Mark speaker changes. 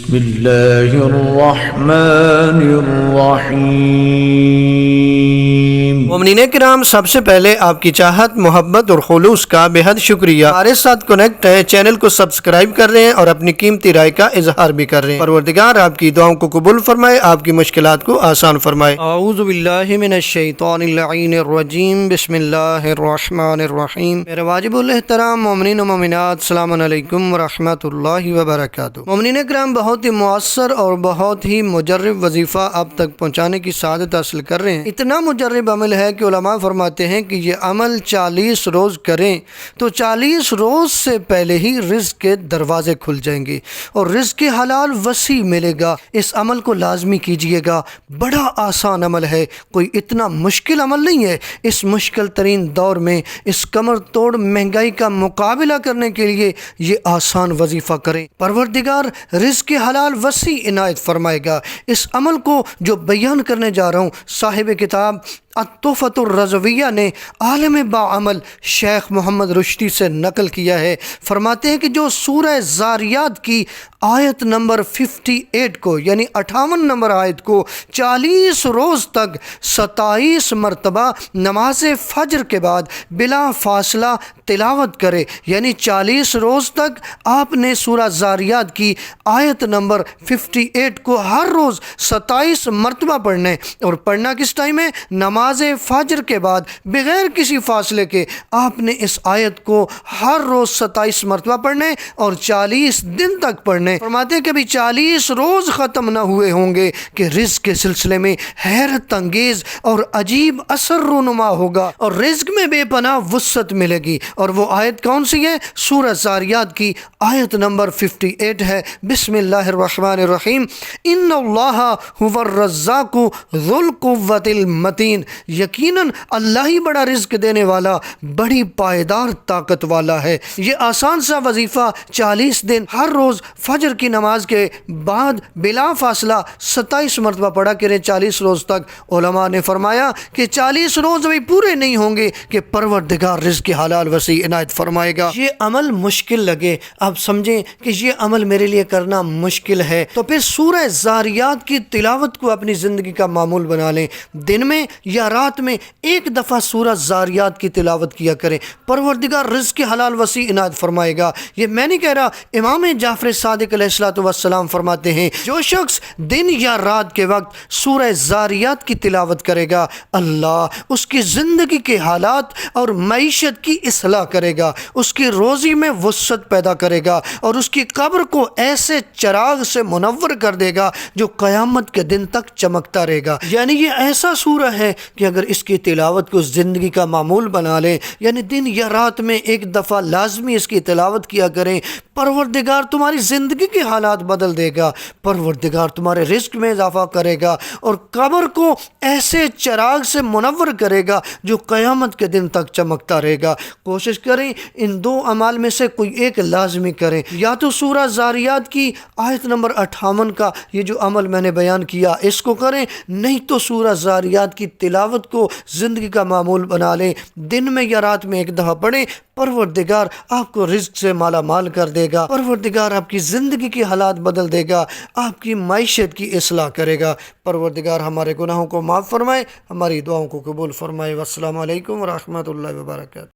Speaker 1: بسم اللہ الرحمن الرحیم۔
Speaker 2: مومنین کرام، سب سے پہلے آپ کی چاہت، محبت اور خلوص کا بے حد شکریہ۔ ہمارے ساتھ کنیکٹ ہیں، چینل کو سبسکرائب کر رہے ہیں اور اپنی قیمتی رائے کا اظہار بھی کر رہے ہیں۔ پروردگار آپ کی دعاؤں کو قبول فرمائے، آپ کی مشکلات کو آسان فرمائے۔ اعوذ باللہ من الشیطان اللعین الرجیم، بسم اللہ الرحمن الرحیم۔ میرے واجب الاحترام مومنین و مومنات، السلام علیکم ورحمۃ اللہ وبرکاتہ۔ مومنین کرام، بہت ہی مؤثر اور بہت ہی مجرب وظیفہ آپ تک پہنچانے کی سعادت حاصل کر رہے ہیں۔ اتنا مجرب عمل ہے کہ علماء فرماتے ہیں کہ یہ عمل 40 روز کریں تو 40 روز سے پہلے ہی رزق کے دروازے کھل جائیں گے اور رزق حلال وسیع ملے گا۔ اس عمل کو لازمی کیجئے گا، بڑا آسان عمل ہے، کوئی اتنا مشکل عمل نہیں ہے۔ اس مشکل ترین دور میں اس کمر توڑ مہنگائی کا مقابلہ کرنے کے لیے یہ آسان وظیفہ کریں، پروردگار رزق حلال وسیع عنایت فرمائے گا۔ اس عمل کو جو بیان کرنے جا رہا ہوں، صاحب کتاب التحفۃ الرضویہ نے عالم باعمل شیخ محمد رشدی سے نقل کیا ہے۔ فرماتے ہیں کہ جو سورہ زاریات کی آیت نمبر 58 کو، یعنی 58 نمبر آیت کو 40 روز تک 27 مرتبہ نماز فجر کے بعد بلا فاصلہ تلاوت کرے، یعنی 40 روز تک آپ نے سورہ زاریات کی آیت نمبر 58 کو ہر روز 27 مرتبہ پڑھنے، اور پڑھنا کس ٹائم ہے؟ نماز فجر کے بعد بغیر کسی فاصلے کے آپ نے اس آیت کو ہر روز 27 مرتبہ پڑھنے اور 40 دن تک پڑھنے۔ فرماتے ہیں کہ ابھی 40 روز ختم نہ ہوئے ہوں گے کہ رزق کے سلسلے میں حیرت انگیز اور عجیب اثر رونما ہوگا اور رزق میں بے پناہ وسعت ملے گی۔ اور وہ آیت کون سی ہے؟ سورہ زاریات کی آیت نمبر 58 ہے۔ بسم اللہ الرحمن الرحیم۔ ان اللہ هو الرزاق ذو القوۃ المتین، یقیناً اللہ ہی بڑا رزق دینے والا، بڑی پائیدار طاقت والا ہے۔ یہ آسان سا وظیفہ 40 دن ہر روز فجر کی نماز کے بعد بلا فاصلہ 27 مرتبہ پڑھا کریں 40 روز تک۔ علماء نے فرمایا کہ 40 روز ابھی پورے نہیں ہوں گے کہ پروردگار رزق حلال وسیع عنایت فرمائے گا۔ یہ عمل مشکل لگے، آپ سمجھیں کہ یہ عمل میرے لیے کرنا مشکل ہے، تو پھر سورہ زاریات کی تلاوت کو اپنی زندگی کا معمول بنا لیں۔ دن میں یا رات میں ایک دفعہ سورہ زاریات کی تلاوت کیا کریں، پروردگار رزق حلال وسیع عنایت فرمائے گا۔ یہ میں نہیں کہہ رہا، امام جعفر صادق علیہ السلام فرماتے ہیں جو شخص دن یا رات کے وقت سورہ زاریات کی تلاوت کرے گا، اللہ اس کی زندگی کے حالات اور معیشت کی اصلاح کرے گا، اس کی روزی میں وسعت پیدا کرے گا اور اس کی قبر کو ایسے چراغ سے منور کر دے گا جو قیامت کے دن تک چمکتا رہے گا۔ یعنی یہ ایسا سورہ ہے کہ اگر اس کی تلاوت کو زندگی کا معمول بنا لیں، یعنی دن یا رات میں ایک دفعہ لازمی اس کی تلاوت کیا کریں، پروردگار تمہاری زندگی کے حالات بدل دے گا، پروردگار تمہارے رزق میں اضافہ کرے گا اور قبر کو ایسے چراغ سے منور کرے گا جو قیامت کے دن تک چمکتا رہے گا۔ کوشش کریں ان دو اعمال میں سے کوئی ایک لازمی کریں، یا تو سورہ زاریات کی آیت نمبر 58 کا یہ جو عمل میں نے بیان کیا اس کو کریں، نہیں تو سورہ زاریات کی تلاوت کو زندگی کا معمول بنا لیں، دن میں یا رات میں ایک دفعہ پڑھیں، پروردگار آپ کو رزق سے مالا مال کر دے گا، پروردگار آپ کی زندگی کے حالات بدل دے گا، آپ کی معیشت کی اصلاح کرے گا۔ پروردگار ہمارے گناہوں کو معاف فرمائے، ہماری دعاؤں کو قبول فرمائے۔ والسلام علیکم ورحمۃ اللہ وبرکاتہ۔